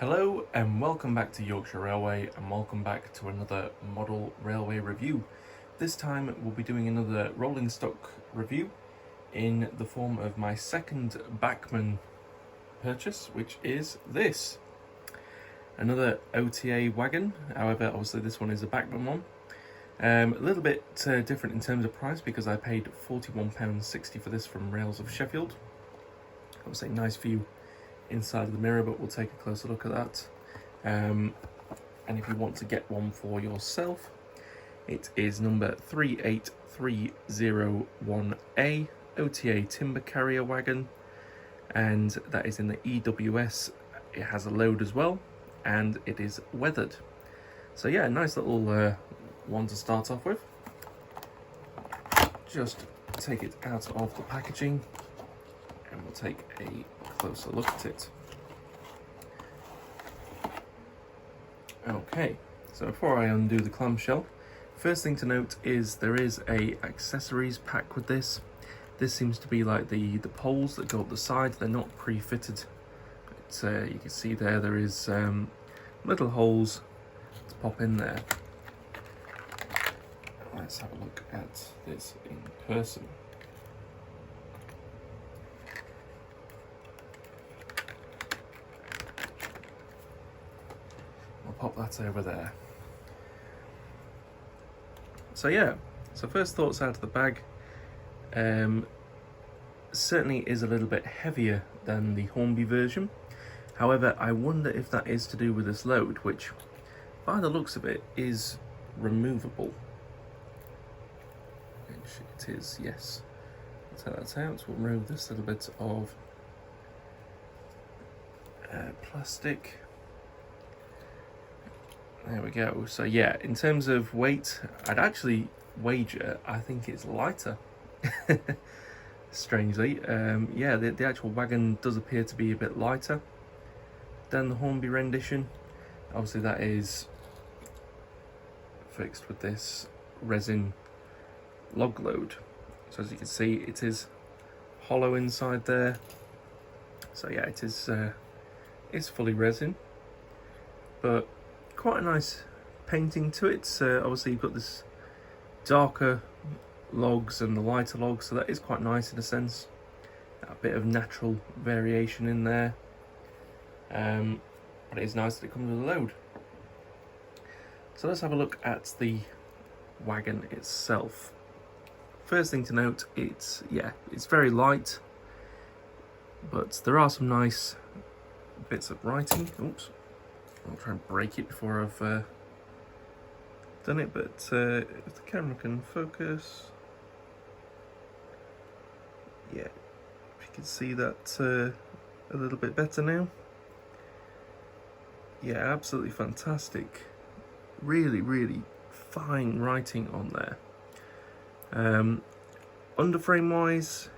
Hello and welcome back to Yorkshire Railway, and welcome back to another model railway review. This time we'll be doing another rolling stock review in the form of my second Bachmann purchase, which is this. Another OTA wagon, however obviously this one is a Bachmann one. A little bit different in terms of price because I paid £41.60 for this from Rails of Sheffield. Obviously nice view inside of the mirror, but we'll take a closer look at that. And if you want to get one for yourself, it is number 38301A OTA Timber Carrier Wagon, and that is in the EWS. It has a load as well, and it is weathered. So yeah, nice little one to start off with. Just take it out of the packaging and we'll take a closer look at it. Okay, so before I undo the clamshell, first thing to note is there is a accessories pack with this. This seems to be like the poles that go up the side. They're not pre-fitted. You can see there is little holes to pop in there. Let's have a look at this in person. I'll pop that over there. So yeah, so first thoughts out of the bag. Certainly is a little bit heavier than the Hornby version. However, I wonder if that is to do with this load, which by the looks of it is removable. Which it is, yes. I'll take that out. We'll remove this little bit of plastic. There we go. So yeah, in terms of weight, I'd actually wager I think it's lighter. Strangely, yeah, the actual wagon does appear to be a bit lighter than the Hornby rendition. Obviously that is fixed with this resin log load. So as you can see, it is hollow inside there. So yeah, it is it's fully resin, but quite a nice painting to it. Obviously you've got this darker logs and the lighter logs, so that is quite nice in a sense. A bit of natural variation in there, but it is nice that it comes with a load. So let's have a look at the wagon itself. First thing to note, it's very light, but there are some nice bits of writing. Oops, I'll try and break it before I've done it, but if the camera can focus, yeah, if you can see that a little bit better now. Yeah, absolutely fantastic. Really, really fine writing on there. Underframe wise,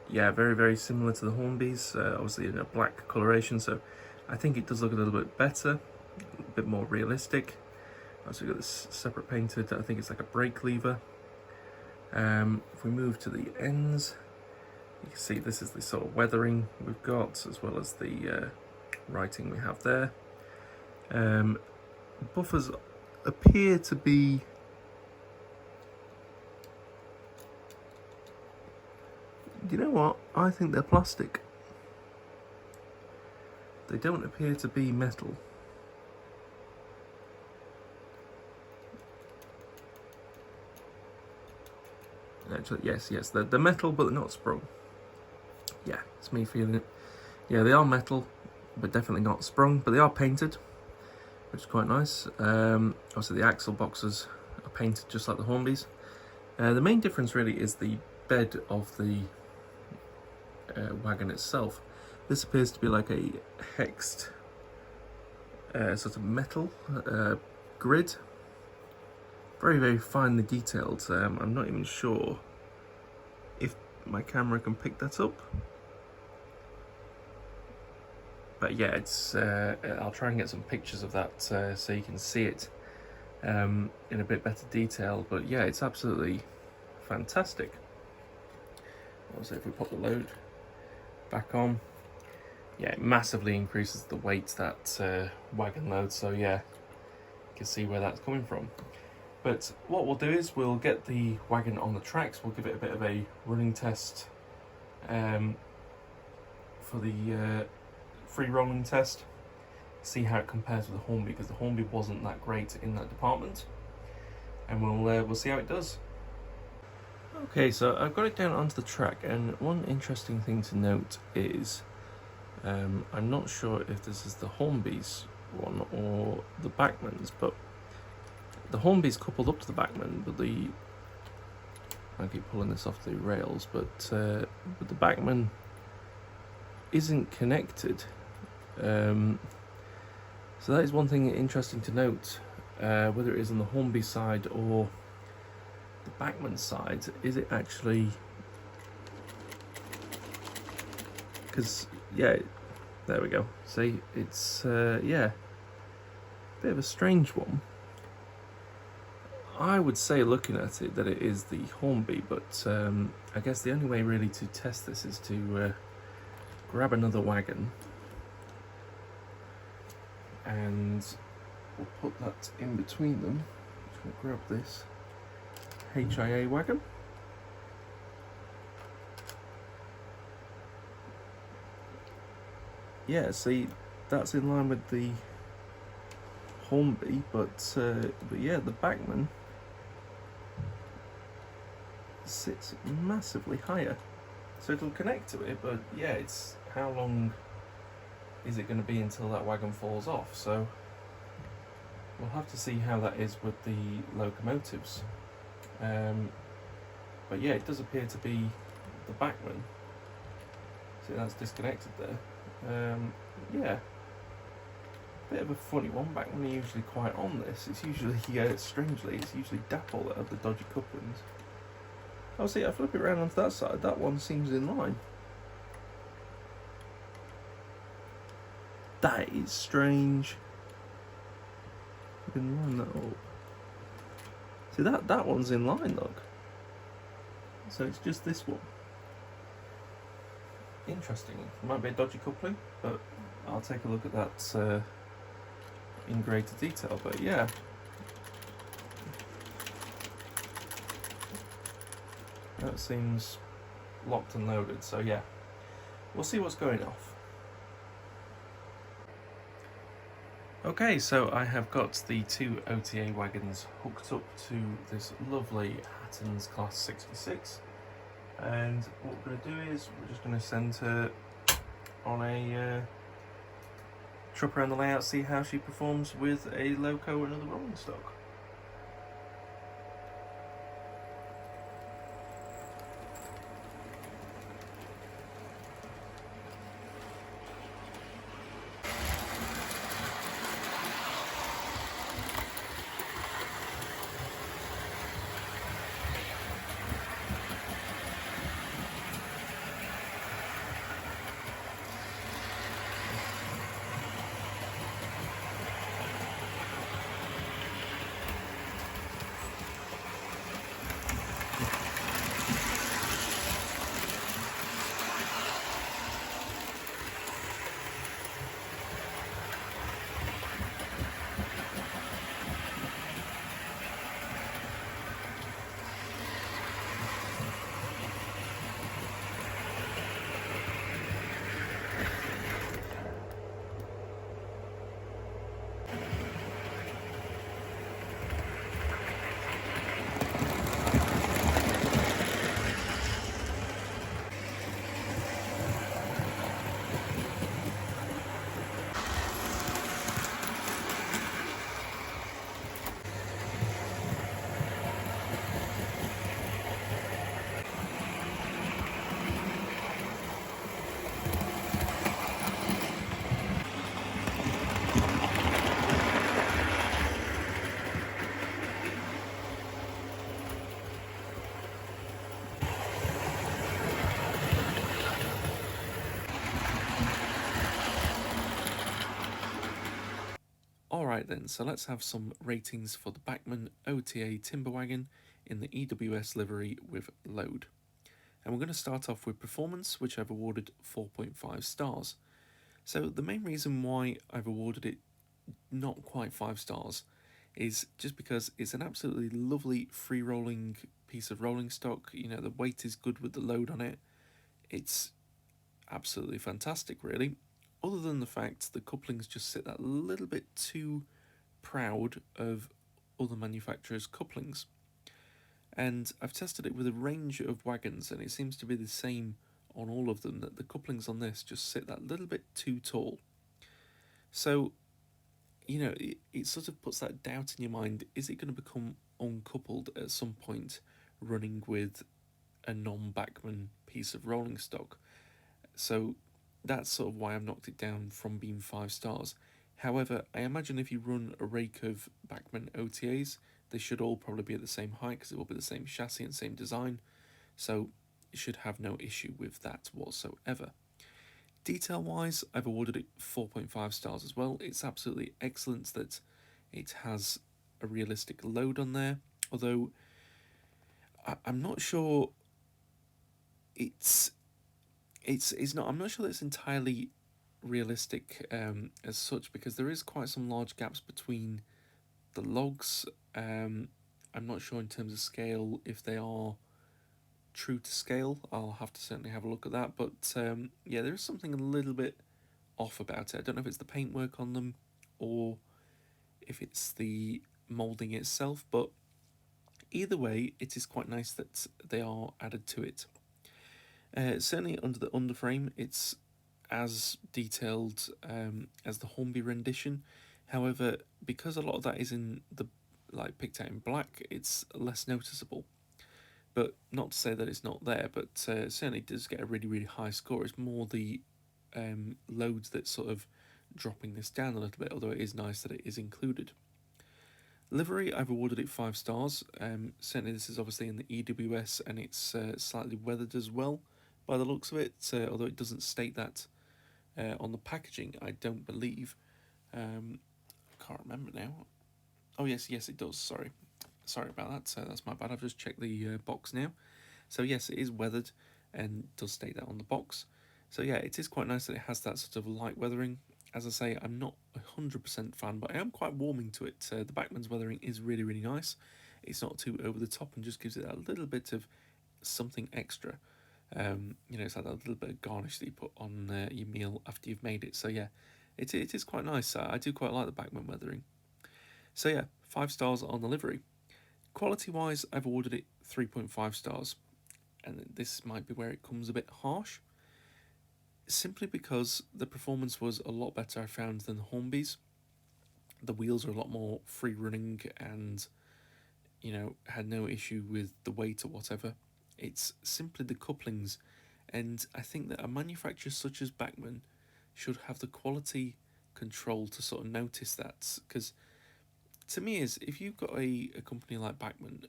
yeah, very, very similar to the Hornbys, obviously in a black coloration, so I think it does look a little bit better, a bit more realistic. So we've got this separate painted, I think it's like a brake lever. If we move to the ends, you can see this is the sort of weathering we've got, as well as the writing we have there. Buffers appear to be you know what? I think they're plastic. They don't appear to be metal. Actually, yes, they're metal, but they're not sprung. Yeah, it's me feeling it. Yeah, they are metal, but definitely not sprung, but they are painted, which is quite nice. Also, the axle boxes are painted just like the Hornbys. The main difference really is the bed of the wagon itself. This appears to be like a hexed sort of metal grid. Very, very finely detailed. I'm not even sure if my camera can pick that up. But yeah, it's. I'll try and get some pictures of that so you can see it in a bit better detail. But yeah, it's absolutely fantastic. Also, if we pop the load back on, yeah, it massively increases the weight that wagon loads. So yeah, you can see where that's coming from. But what we'll do is we'll get the wagon on the tracks. We'll give it a bit of a running test for the free rolling test. See how it compares with the Hornby, because the Hornby wasn't that great in that department, and we'll see how it does. Okay, so I've got it down onto the track, and one interesting thing to note is I'm not sure if this is the Hornby's one or the Bachmann's, but the Hornby's coupled up to the Bachmann, but I keep pulling this off the rails, but the Bachmann isn't connected. So that is one thing interesting to note, whether it is on the Hornby side or the Bachmann side. Is it actually, because yeah, there we go, see, it's yeah, bit of a strange one. I would say, looking at it, that it is the Hornby, but I guess the only way really to test this is to grab another wagon, and we'll put that in between them. We'll grab this HIA wagon. Yeah, see, that's in line with the Hornby, but yeah, the Bachmann sits massively higher, so it'll connect to it. But yeah, it's how long is it going to be until that wagon falls off? So we'll have to see how that is with the locomotives. But yeah, it does appear to be the Bachmann. See, that's disconnected there. Yeah, bit of a funny one. Bachmann are usually quite on this. It's usually, strangely, it's usually Dapple that have the dodgy couplings. Oh, see, I flip it around onto that side, that one seems in line. That is strange. You can line that up. See, that one's in line, look. So it's just this one. Interesting. Might be a dodgy coupling, but I'll take a look at that in greater detail. But yeah, that seems locked and loaded. So yeah, we'll see what's going off. Okay, so I have got the two OTA wagons hooked up to this lovely Hatton's Class 66, and what we're going to do is we're just going to send her on a trip around the layout, see how she performs with a loco and another rolling stock. Alright then, so let's have some ratings for the Bachmann OTA Timber wagon in the EWS livery with load. And we're going to start off with performance, which I've awarded 4.5 stars. So the main reason why I've awarded it not quite 5 stars is just because it's an absolutely lovely free rolling piece of rolling stock. You know, the weight is good with the load on it. It's absolutely fantastic, really. Other than the fact the couplings just sit that little bit too proud of other manufacturers' couplings. And I've tested it with a range of wagons, and it seems to be the same on all of them, that the couplings on this just sit that little bit too tall. So, you know, it sort of puts that doubt in your mind, is it going to become uncoupled at some point running with a non-Bachmann piece of rolling stock? So that's sort of why I've knocked it down from being 5 stars. However, I imagine if you run a rake of Bachmann OTAs, they should all probably be at the same height because it will be the same chassis and same design. So you should have no issue with that whatsoever. Detail wise, I've awarded it 4.5 stars as well. It's absolutely excellent that it has a realistic load on there, although I'm not sure it's not. I'm not sure that it's entirely realistic as such, because there is quite some large gaps between the logs. I'm not sure in terms of scale if they are true to scale. I'll have to certainly have a look at that. But yeah, there is something a little bit off about it. I don't know if it's the paintwork on them or if it's the moulding itself, but either way, it is quite nice that they are added to it. Certainly under the underframe, it's as detailed as the Hornby rendition. However, because a lot of that is in the picked out in black, it's less noticeable. But not to say that it's not there, but certainly does get a really high score. It's more the loads that sort of dropping this down a little bit, although it is nice that it is included. Livery, I've awarded it 5 stars. Certainly, this is obviously in the EWS, and it's slightly weathered as well by the looks of it, although it doesn't state that on the packaging, I don't believe. I can't remember now. Oh, yes, it does. Sorry about that. That's my bad. I've just checked the box now. So, yes, it is weathered and does state that on the box. So, yeah, it is quite nice that it has that sort of light weathering. As I say, I'm not 100% fan, but I am quite warming to it. The Bachmann's weathering is really nice. It's not too over the top and just gives it a little bit of something extra. It's like that little bit of garnish that you put on your meal after you've made it. So yeah, it is quite nice. I do quite like the Bachmann weathering. So yeah, 5 stars on the livery. Quality wise, I've awarded it 3.5 stars, and this might be where it comes a bit harsh. Simply because the performance was a lot better, I found, than the Hornby's. The wheels are a lot more free running and had no issue with the weight or whatever. It's simply the couplings, and I think that a manufacturer such as Bachmann should have the quality control to sort of notice that, because to me is, if you've got a company like Bachmann,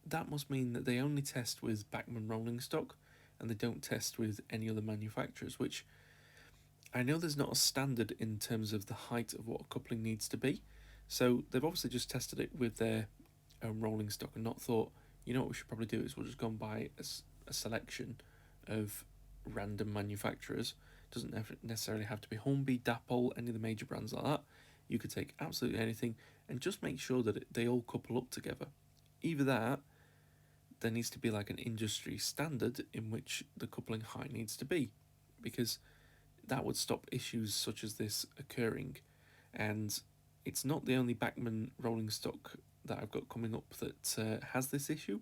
that must mean that they only test with Bachmann rolling stock and they don't test with any other manufacturers, which I know there's not a standard in terms of the height of what a coupling needs to be. So they've obviously just tested it with their own rolling stock and not thought, what we should probably do is we'll just go and buy a selection of random manufacturers. Doesn't necessarily have to be Hornby, Dapol, any of the major brands like that. You could take absolutely anything and just make sure that they all couple up together. Either that, there needs to be like an industry standard in which the coupling height needs to be, because that would stop issues such as this occurring. And it's not the only Bachmann rolling stock that I've got coming up that has this issue.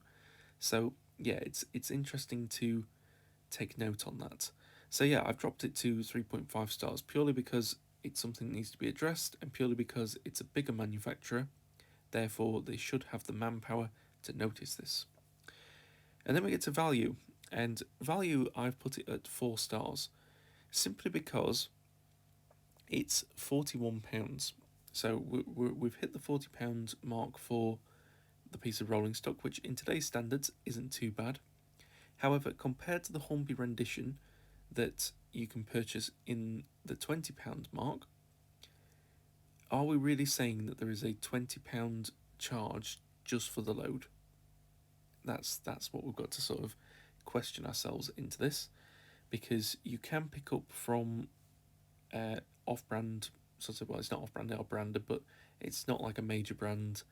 So yeah, it's interesting to take note on that. So yeah, I've dropped it to 3.5 stars purely because it's something that needs to be addressed, and purely because it's a bigger manufacturer. Therefore, they should have the manpower to notice this. And then we get to value. And value, I've put it at 4 stars, simply because it's £41. So we've hit the £40 mark for the piece of rolling stock, which in today's standards isn't too bad. However, compared to the Hornby rendition that you can purchase in the £20 mark, are we really saying that there is a £20 charge just for the load? That's what we've got to sort of question ourselves into this, because you can pick up from off-brand sort of, well, it's not off-brand, they are branded, but it's not like a major brand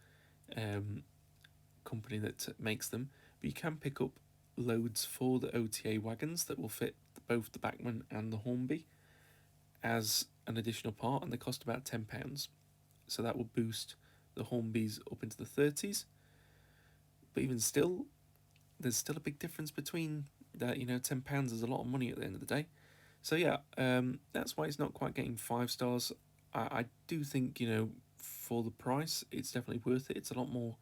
company that makes them. But you can pick up loads for the OTA wagons that will fit both the Bachmann and the Hornby as an additional part, and they cost about £10. So that will boost the Hornbys up into the 30s. But even still, there's still a big difference between that. You know, £10 is a lot of money at the end of the day. So yeah, that's why it's not quite getting 5 stars. I do think, you know, for the price, it's definitely worth it. It's a lot more.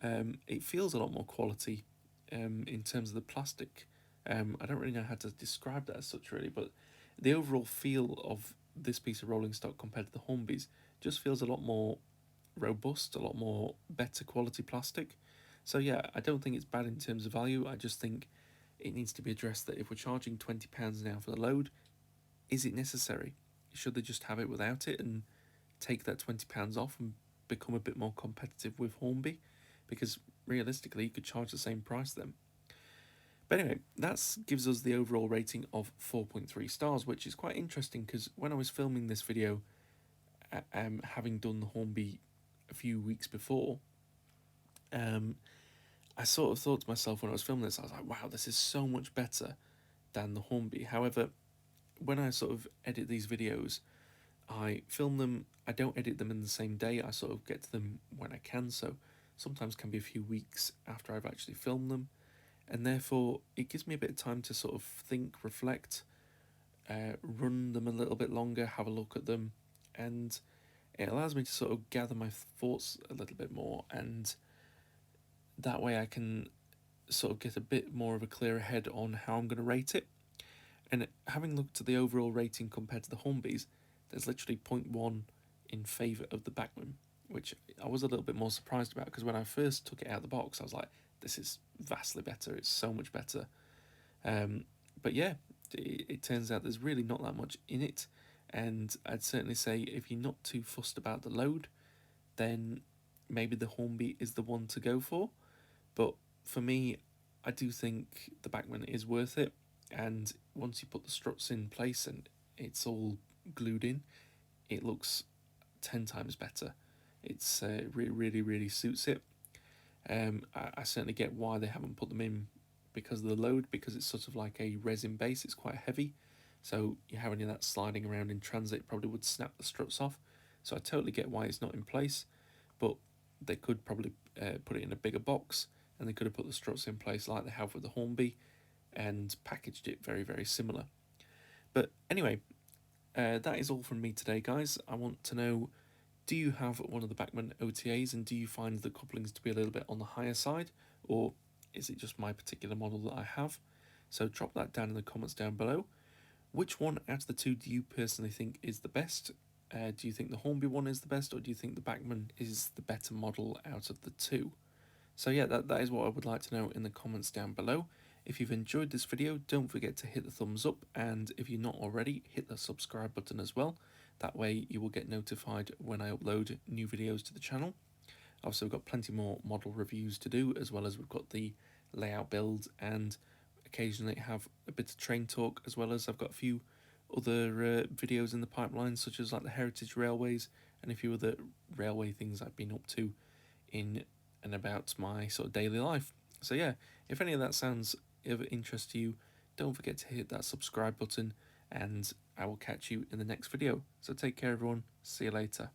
It feels a lot more quality in terms of the plastic. I don't really know how to describe that as such, really, but the overall feel of this piece of rolling stock compared to the Hornbys just feels a lot more robust, a lot more better quality plastic. So yeah, I don't think it's bad in terms of value. I just think it needs to be addressed that if we're charging £20 now for the load, is it necessary? Should they just have it without it and take that £20 off and become a bit more competitive with Hornby? Because realistically, you could charge the same price then. But anyway, that gives us the overall rating of 4.3 stars, which is quite interesting because when I was filming this video, having done the Hornby a few weeks before, I sort of thought to myself when I was filming this, I was like, wow, this is so much better than the Hornby. However, when I sort of edit these videos, I film them, I don't edit them in the same day, I sort of get to them when I can, so sometimes can be a few weeks after I've actually filmed them, and therefore it gives me a bit of time to sort of think, reflect, run them a little bit longer, have a look at them, and it allows me to sort of gather my thoughts a little bit more, and that way I can sort of get a bit more of a clearer head on how I'm going to rate it. And having looked at the overall rating compared to the Hornbys, there's literally 0.1 in favour of the Bachmann, which I was a little bit more surprised about because when I first took it out of the box, I was like, this is vastly better, it's so much better. But yeah, it turns out there's really not that much in it, and I'd certainly say if you're not too fussed about the load, then maybe the Hornby is the one to go for. But for me, I do think the Bachmann is worth it, and once you put the struts in place and it's all glued in, it looks 10 times better. It's really suits it. I certainly get why they haven't put them in because of the load, because it's sort of like a resin base, it's quite heavy, so you have any of that sliding around in transit probably would snap the struts off. So I totally get why it's not in place, but they could probably put it in a bigger box, and they could have put the struts in place like they have with the Hornby and packaged it very similar. But anyway, that is all from me today, guys. I want to know, do you have one of the Bachmann OTAs, and do you find the couplings to be a little bit on the higher side, or is it just my particular model that I have? So drop that down in the comments down below. Which one out of the two do you personally think is the best? Do you think the Hornby one is the best, or do you think the Bachmann is the better model out of the two? So yeah, that is what I would like to know in the comments down below. If you've enjoyed this video, don't forget to hit the thumbs up, and if you're not already, hit the subscribe button as well. That way you will get notified when I upload new videos to the channel. Also, we've got plenty more model reviews to do, as well as we've got the layout build, and occasionally have a bit of train talk, as well as I've got a few other videos in the pipeline, such as like the heritage railways and a few other railway things I've been up to in and about my sort of daily life. So yeah, if any of that sounds of interest to you, don't forget to hit that subscribe button, and I will catch you in the next video. So take care everyone, see you later.